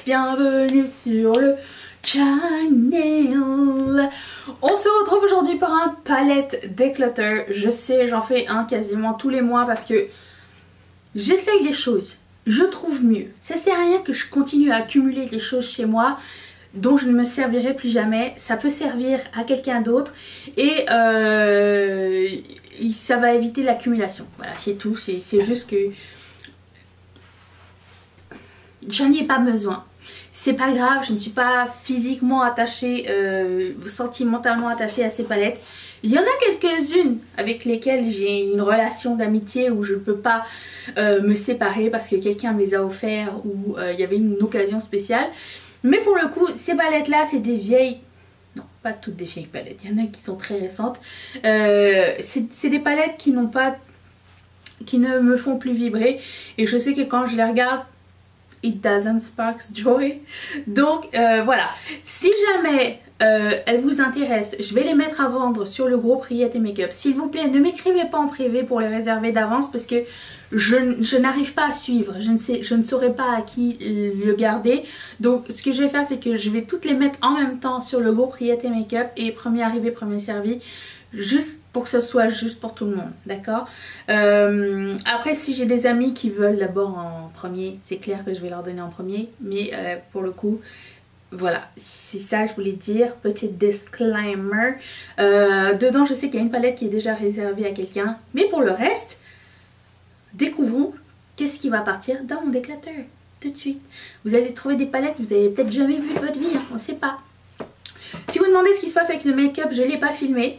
bienvenue sur le channel. On se retrouve aujourd'hui pour un palette declutter. Je sais, j'en fais un quasiment tous les mois parce que j'essaye des choses, je trouve mieux. Ça sert à rien que je continue à accumuler des choses chez moi dont je ne me servirai plus jamais. Ça peut servir à quelqu'un d'autre et ça va éviter l'accumulation. Voilà, c'est tout. C'est juste que j'en ai pas besoin. C'est pas grave, je ne suis pas physiquement attachée, sentimentalement attachée à ces palettes. Il y en a quelques-unes avec lesquelles j'ai une relation d'amitié où je ne peux pas me séparer parce que quelqu'un me les a offerts ou il y avait une occasion spéciale. Mais pour le coup, ces palettes-là, c'est des vieilles... Non, pas toutes des vieilles palettes, il y en a qui sont très récentes. C'est des palettes qui n'ont pas... qui ne me font plus vibrer. Et je sais que quand je les regarde, it doesn't spark joy. Donc voilà, si jamais elles vous intéressent, je vais les mettre à vendre sur le groupe Riette et Make-up. S'il vous plaît, ne m'écrivez pas en privé pour les réserver d'avance parce que je n'arrive pas à suivre. Je ne saurais pas à qui le garder. Donc ce que je vais faire, c'est que je vais toutes les mettre en même temps sur le groupe Riette et Make-up et premier arrivé, premier servi. Juste pour que ce soit juste pour tout le monde, d'accord. Après, si j'ai des amis qui veulent d'abord en premier, c'est clair que je vais leur donner en premier. Mais pour le coup, voilà, c'est ça que je voulais dire. Petit disclaimer. Dedans, je sais qu'il y a une palette qui est déjà réservée à quelqu'un. Mais pour le reste, découvrons qu'est-ce qui va partir dans mon déclateur. Tout de suite. Vous allez trouver des palettes que vous avez peut-être jamais vues de votre vie, hein, on ne sait pas. Si vous demandez ce qui se passe avec le make-up, je ne l'ai pas filmé.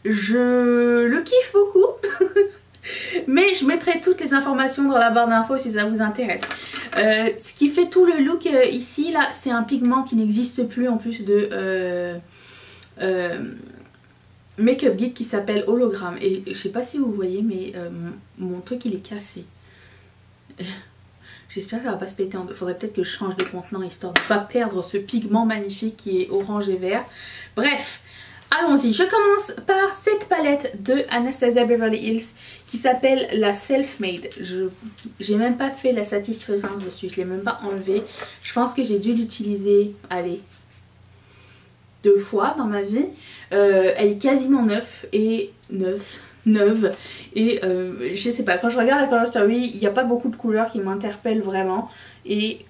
Je le kiffe beaucoup. Mais je mettrai toutes les informations dans la barre d'infos si ça vous intéresse. Ce qui fait tout le look ici, là, c'est un pigment qui n'existe plus en plus de Make-up Geek qui s'appelle Hologramme. Et je sais pas si vous voyez, mais mon truc il est cassé. J'espère que ça va pas se péter en deux. Faudrait peut-être que je change de contenant histoire de ne pas perdre ce pigment magnifique qui est orange et vert. Bref. Allons-y, je commence par cette palette de Anastasia Beverly Hills qui s'appelle la Self-Made. J'ai même pas fait la satisfaisance dessus, je l'ai même pas enlevée. Je pense que j'ai dû l'utiliser, allez, 2 fois dans ma vie. Elle est quasiment neuve et je sais pas, quand je regarde la Color Story, il n'y a pas beaucoup de couleurs qui m'interpellent vraiment. Et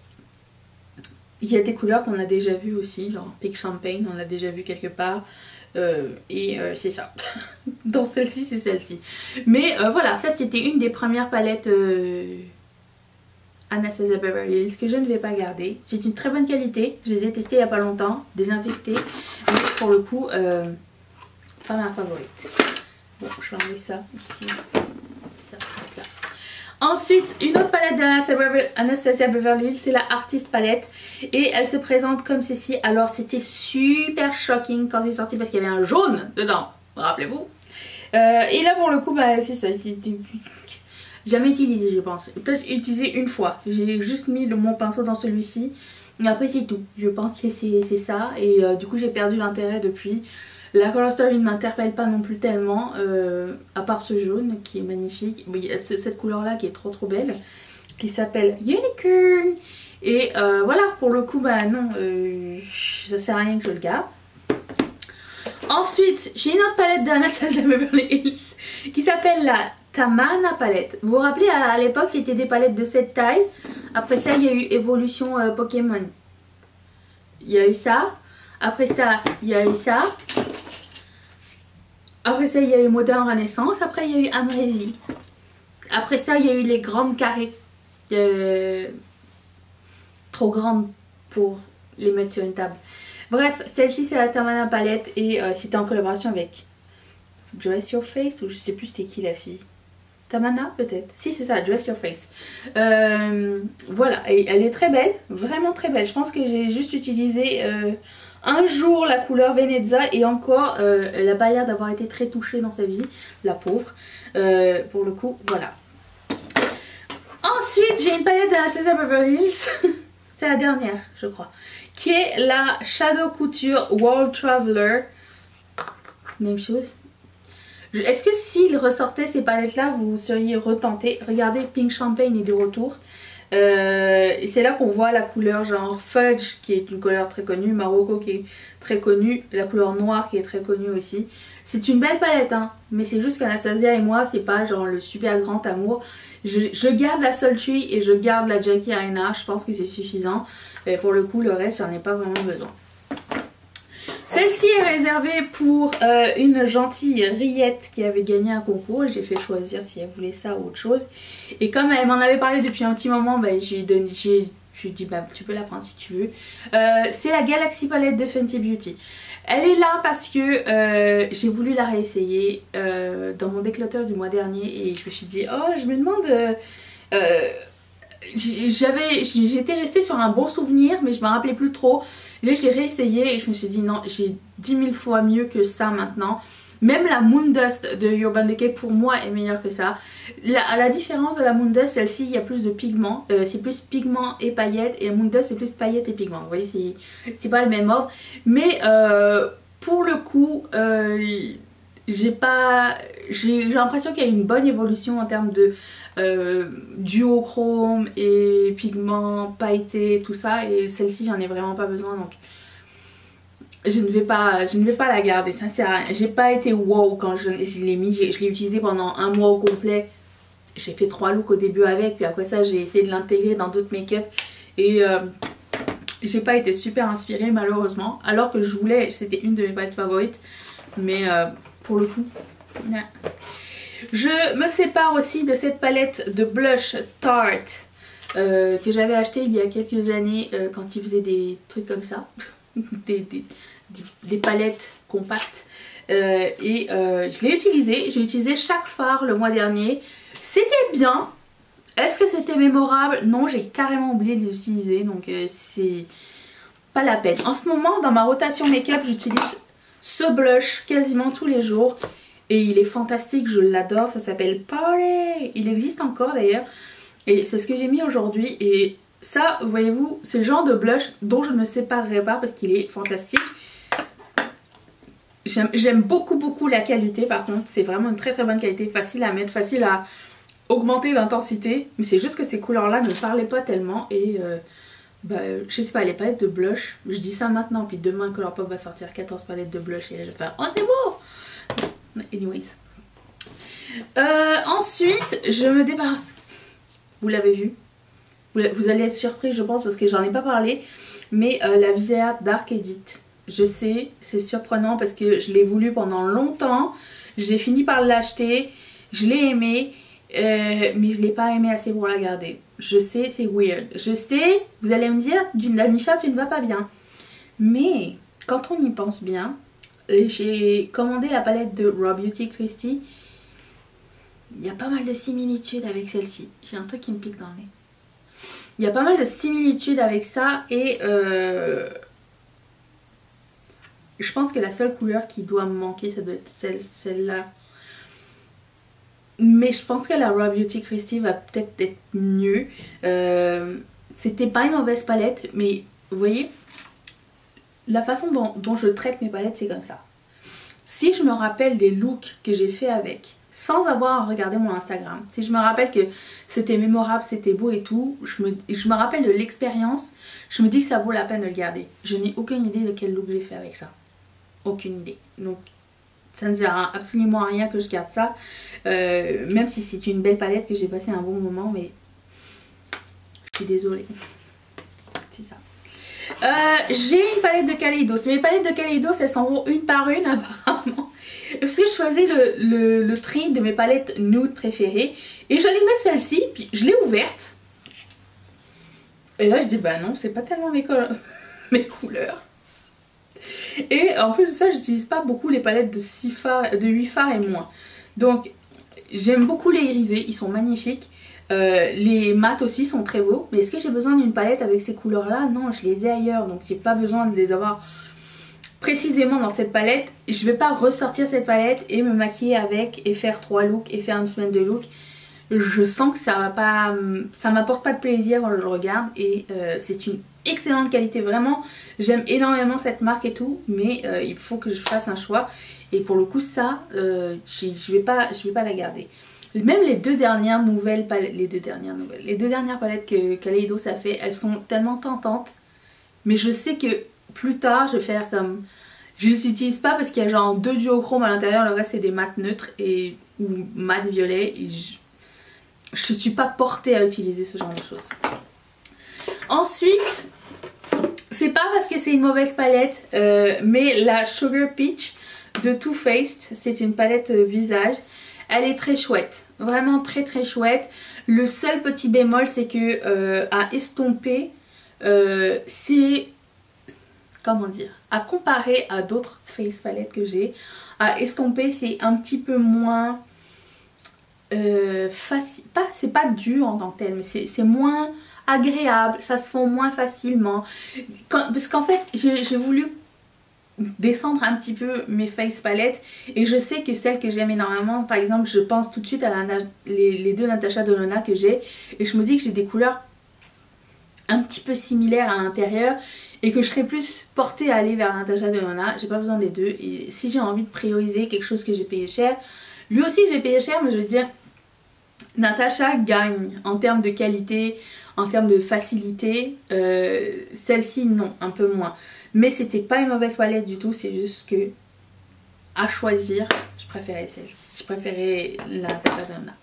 il y a des couleurs qu'on a déjà vues aussi, genre Pink Champagne, on l'a déjà vu quelque part. C'est ça. Dans celle-ci, c'est celle-ci. Mais voilà, ça c'était une des premières palettes Anastasia Beverly Hills que je ne vais pas garder. C'est une très bonne qualité. Je les ai testées il n'y a pas longtemps, désinfectées. Mais pour le coup, pas ma favorite. Bon, je vais enlever ça ici. Ça va être là. Ensuite, une autre palette d'Anastasia Beverly Hills, c'est la Artist Palette. Et elle se présente comme ceci. Alors c'était super shocking quand c'est sorti parce qu'il y avait un jaune dedans, rappelez-vous. Et là pour le coup, bah, c'est ça. Jamais utilisé, je pense. Peut-être utilisé une fois. J'ai juste mis mon pinceau dans celui-ci. Et après c'est tout. Je pense que c'est ça. Et du coup j'ai perdu l'intérêt depuis. La Color Story ne m'interpelle pas non plus tellement, à part ce jaune qui est magnifique. Bon, il y a cette couleur là qui est trop belle, qui s'appelle Unicorn. Et voilà, pour le coup, bah non, ça sert à rien que je le garde. Ensuite, j'ai une autre palette d'Anastasia Beverly Hills qui s'appelle la Tamana palette. Vous vous rappelez, à l'époque, c'était des palettes de cette taille. Après ça, il y a eu Évolution Pokémon. Il y a eu ça. Après ça, il y a eu ça. Après ça, il y a eu Modern Renaissance. Après, il y a eu Amnésie. Après ça, il y a eu les grandes carrées. Trop grandes pour les mettre sur une table. Bref, celle-ci, c'est la Tamana palette. Et c'était en collaboration avec Dress Your Face. Ou je sais plus c'était qui la fille. Tamana peut-être. Si, c'est ça, Dress Your Face. Voilà, et elle est très belle. Vraiment très belle. Je pense que j'ai juste utilisé... un jour la couleur Venezia et encore elle n'a pas l'air d'avoir été très touchée dans sa vie, la pauvre. Pour le coup, voilà. Ensuite, j'ai une palette d'Anastasia Beverly Hills, c'est la dernière je crois, qui est la Shadow Couture World Traveler. Même chose. Est-ce que s'il ressortait ces palettes là, vous seriez retenté? Regardez, Pink Champagne est de retour. Et c'est là qu'on voit la couleur genre Fudge qui est une couleur très connue, Marocco qui est très connue, la couleur noire qui est très connue aussi. C'est une belle palette hein, mais c'est juste qu'Anastasia et moi c'est pas genre le super grand amour. Je garde la Sultry et je garde la Jackie Aina, je pense que c'est suffisant. Et pour le coup le reste j'en ai pas vraiment besoin. Celle-ci est réservée pour une gentille Riette qui avait gagné un concours. J'ai fait choisir si elle voulait ça ou autre chose. Et comme elle m'en avait parlé depuis un petit moment, bah, je lui ai dit bah, tu peux la prendre si tu veux. C'est la Galaxy Palette de Fenty Beauty. Elle est là parce que j'ai voulu la réessayer dans mon déclutter du mois dernier. Et je me suis dit, oh je me demande... j'étais restée sur un bon souvenir mais je me rappelais plus trop. Là j'ai réessayé et je me suis dit non, j'ai 10 000 fois mieux que ça maintenant. Même la Moondust de Urban Decay pour moi est meilleure que ça. À la différence de la Moondust, celle-ci il y a plus de pigments, c'est plus pigments et paillettes, et la Moondust c'est plus paillettes et pigments. Vous voyez, c'est pas le même ordre. Mais pour le coup j'ai l'impression qu'il y a une bonne évolution en termes de duochrome et pigments pailletés, tout ça, et celle-ci j'en ai vraiment pas besoin, donc je ne vais pas la garder. Ça sert à rien. J'ai pas été wow quand je l'ai mis, je l'ai utilisé pendant un mois au complet. J'ai fait 3 looks au début avec, puis après ça j'ai essayé de l'intégrer dans d'autres make-up et j'ai pas été super inspirée malheureusement, alors que je voulais, c'était une de mes palettes favorites, mais pour le coup non. Je me sépare aussi de cette palette de blush Tarte que j'avais acheté il y a quelques années quand ils faisaient des trucs comme ça, des palettes compactes, et je l'ai utilisé, j'ai utilisé chaque fard le mois dernier, c'était bien. Est-ce que c'était mémorable? Non, j'ai carrément oublié de les utiliser, donc c'est pas la peine. En ce moment dans ma rotation make-up j'utilise ce blush quasiment tous les jours. Et il est fantastique, je l'adore, ça s'appelle Party. Il existe encore d'ailleurs. Et c'est ce que j'ai mis aujourd'hui. Et ça, voyez-vous, c'est le genre de blush dont je ne me séparerai pas parce qu'il est fantastique. J'aime beaucoup la qualité par contre. C'est vraiment une très bonne qualité, facile à mettre, facile à augmenter l'intensité. Mais c'est juste que ces couleurs-là ne me parlaient pas tellement. Et bah, je sais pas, les palettes de blush, je dis ça maintenant. Puis demain, Colourpop va sortir 14 palettes de blush. Et là, je vais faire, oh c'est beau! Anyways. Ensuite, je me débarrasse. Vous l'avez vu. Vous allez être surpris, je pense, parce que j'en ai pas parlé. Mais la Visea Dark Edit. Je sais, c'est surprenant parce que je l'ai voulu pendant longtemps. J'ai fini par l'acheter. Je l'ai aimé. Mais je l'ai pas aimé assez pour la garder. Je sais, c'est weird. Je sais, vous allez me dire, Danisha, tu ne vas pas bien. Mais quand on y pense bien, j'ai commandé la palette de Raw Beauty Kristi. Il y a pas mal de similitudes avec celle-ci. J'ai un truc qui me pique dans le nez. Il y a pas mal de similitudes avec ça et je pense que la seule couleur qui doit me manquer ça doit être celle-là. Mais je pense que la Raw Beauty Kristi va peut-être être mieux. C'était pas une mauvaise palette mais vous voyez, la façon dont je traite mes palettes c'est comme ça. Si je me rappelle des looks que j'ai fait avec, sans avoir regardé mon Instagram, si je me rappelle que c'était mémorable, c'était beau et tout, je me rappelle de l'expérience, je me dis que ça vaut la peine de le garder. Je n'ai aucune idée de quel look j'ai fait avec ça. Aucune idée. Donc ça ne sert absolument à rien que je garde ça. Même si c'est une belle palette, que j'ai passé un bon moment, mais je suis désolée. C'est ça. J'ai une palette de Kaleidos. Mes palettes de Kaleidos elles s'en vont une par une apparemment. Parce que je choisis le tri de mes palettes nude préférées. Et j'allais mettre celle-ci, puis je l'ai ouverte. Et là je dis bah non, c'est pas tellement mes couleurs. Et en plus de ça, j'utilise pas beaucoup les palettes de 8 fards et moins. Donc j'aime beaucoup les irisés, ils sont magnifiques. Les mats aussi sont très beaux. Mais est-ce que j'ai besoin d'une palette avec ces couleurs là? Non, je les ai ailleurs. Donc j'ai pas besoin de les avoir précisément dans cette palette. Je vais pas ressortir cette palette et me maquiller avec et faire 3 looks et faire une semaine de look. Je sens que ça va pas, ça m'apporte pas de plaisir quand je le regarde. Et c'est une excellente qualité, vraiment. J'aime énormément cette marque et tout. Mais il faut que je fasse un choix. Et pour le coup ça, je vais pas la garder. Même les deux dernières palettes, les deux dernières palettes que Kaleidos a fait, elles sont tellement tentantes. Mais je sais que plus tard, je vais faire comme... Je ne les utilise pas parce qu'il y a genre 2 duochromes à l'intérieur, le reste c'est des mat neutres ou mat violet. Et je suis pas portée à utiliser ce genre de choses. Ensuite, c'est pas parce que c'est une mauvaise palette, mais la Sugar Peach de Too Faced, c'est une palette visage. Elle est très chouette, vraiment très très chouette. Le seul petit bémol, c'est que à estomper, c'est... Comment dire, à comparer à d'autres face palettes que j'ai, à estomper c'est un petit peu moins facile, c'est pas dur en tant que tel, mais c'est moins agréable, ça se fond moins facilement. Parce qu'en fait j'ai voulu descendre un petit peu mes face palettes et je sais que celles que j'aime énormément, par exemple je pense tout de suite à les deux Natasha Denona que j'ai et je me dis que j'ai des couleurs un petit peu similaires à l'intérieur et que je serais plus portée à aller vers Natasha Denona. J'ai pas besoin des deux et si j'ai envie de prioriser quelque chose que j'ai payé cher, lui aussi j'ai payé cher, mais je veux dire Natasha gagne en termes de qualité, en termes de facilité, celle-ci non, un peu moins, mais c'était pas une mauvaise palette du tout, c'est juste que à choisir je préférais celle-ci, je préférais la Natasha Denona.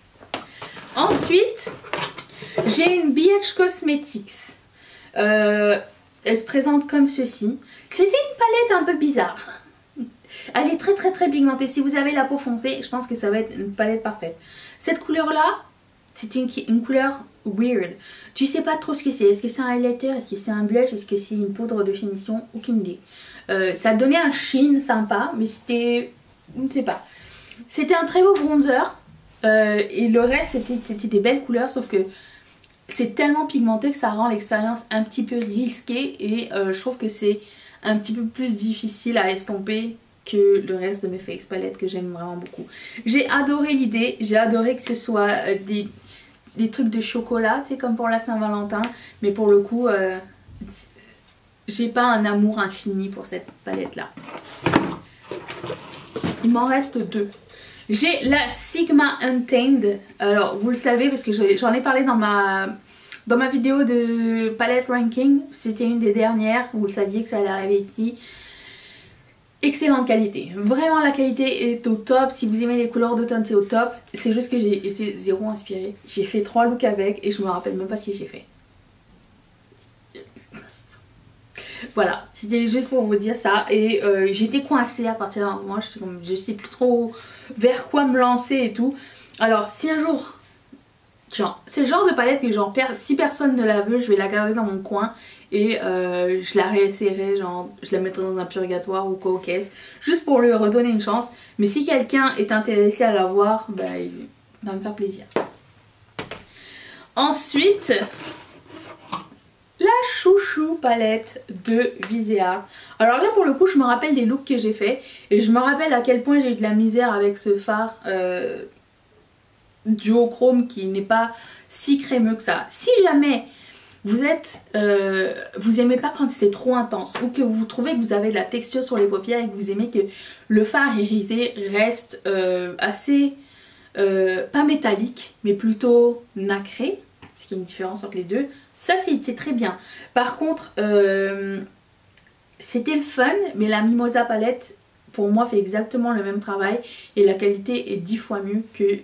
Ensuite j'ai une BH Cosmetics. Elle se présente comme ceci. C'était une palette un peu bizarre. Elle est très très très pigmentée. Si vous avez la peau foncée, je pense que ça va être une palette parfaite. Cette couleur là, c'est une couleur weird. Tu sais pas trop ce que c'est. Est-ce que c'est un highlighter? Est-ce que c'est un blush? Est-ce que c'est une poudre de finition? Aucune idée. Ça donnait un sheen sympa, mais c'était... Je ne sais pas. C'était un très beau bronzer. Et le reste c'était des belles couleurs, sauf que c'est tellement pigmenté que ça rend l'expérience un petit peu risquée et je trouve que c'est un petit peu plus difficile à estomper que le reste de mes face palettes que j'aime vraiment beaucoup. J'ai adoré l'idée, j'ai adoré que ce soit des trucs de chocolat, tu sais, comme pour la Saint-Valentin, mais pour le coup j'ai pas un amour infini pour cette palette là. Il m'en reste deux. J'ai la Sigma Untamed. Alors vous le savez parce que j'en ai parlé dans ma vidéo de palette ranking. C'était une des dernières, vous le saviez que ça allait arriver ici. Excellente qualité, vraiment la qualité est au top. Si vous aimez les couleurs d'automne c'est au top. C'est juste que j'ai été zéro inspirée. J'ai fait 3 looks avec et je me rappelle même pas ce que j'ai fait. Voilà, c'était juste pour vous dire ça. Et j'étais coincée à partir d'un moment, je sais plus trop vers quoi me lancer et tout. Alors si un jour, genre, c'est le genre de palette que genre si personne ne la veut, je vais la garder dans mon coin et je la réessayerai, genre je la mettrai dans un purgatoire ou quoi aux caisses, juste pour lui redonner une chance. Mais si quelqu'un est intéressé à la voir, bah, il va me faire plaisir. Ensuite, la chouchou palette de Viséart. Alors là pour le coup je me rappelle des looks que j'ai fait et je me rappelle à quel point j'ai eu de la misère avec ce fard duochrome qui n'est pas si crémeux que ça. Si jamais vous aimez pas quand c'est trop intense ou que vous trouvez que vous avez de la texture sur les paupières et que vous aimez que le fard irisé reste assez pas métallique mais plutôt nacré, parce qu'il y a une différence entre les deux, ça c'est très bien. Par contre c'était le fun, mais la Mimosa palette pour moi fait exactement le même travail et la qualité est 10 fois mieux que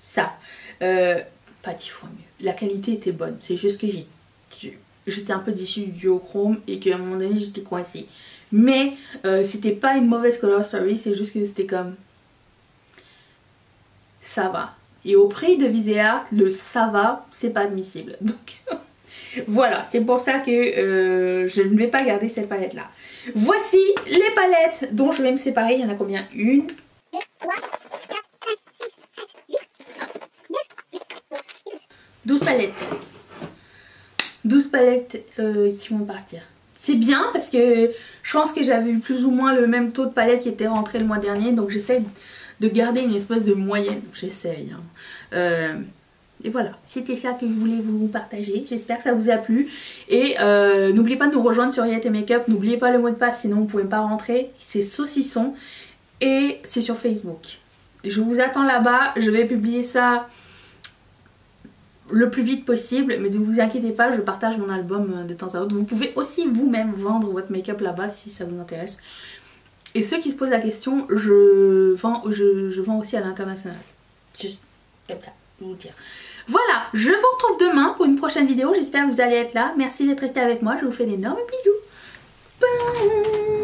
ça. Pas 10 fois mieux, la qualité était bonne, c'est juste que j'étais un peu déçue du duochrome et qu'à un moment donné j'étais coincée. Mais c'était pas une mauvaise color story, c'est juste que c'était comme ça va. Et au prix de Viséart, le ça va, c'est pas admissible. Donc voilà, c'est pour ça que je ne vais pas garder cette palette là. Voici les palettes dont je vais me séparer. Il y en a combien? 1, 2, 3, 4, 5, 6, 7, 8, 9, 10, 12 palettes. 12 palettes qui vont partir. C'est bien parce que je pense que j'avais eu plus ou moins le même taux de palettes qui était rentré le mois dernier. Donc j'essaie de garder une espèce de moyenne. J'essaye. Hein. Et voilà, c'était ça que je voulais vous partager. J'espère que ça vous a plu. Et n'oubliez pas de nous rejoindre sur Yet Makeup. N'oubliez pas le mot de passe, sinon vous ne pouvez pas rentrer. C'est Saucisson. Et c'est sur Facebook. Je vous attends là-bas. Je vais publier ça le plus vite possible, mais ne vous inquiétez pas, je partage mon album de temps à autre. Vous pouvez aussi vous-même vendre votre make-up là-bas si ça vous intéresse. Et ceux qui se posent la question, je vends aussi à l'international. Juste comme ça, je vais vous dire. Voilà, je vous retrouve demain pour une prochaine vidéo. J'espère que vous allez être là. Merci d'être resté avec moi. Je vous fais d'énormes bisous. Bye.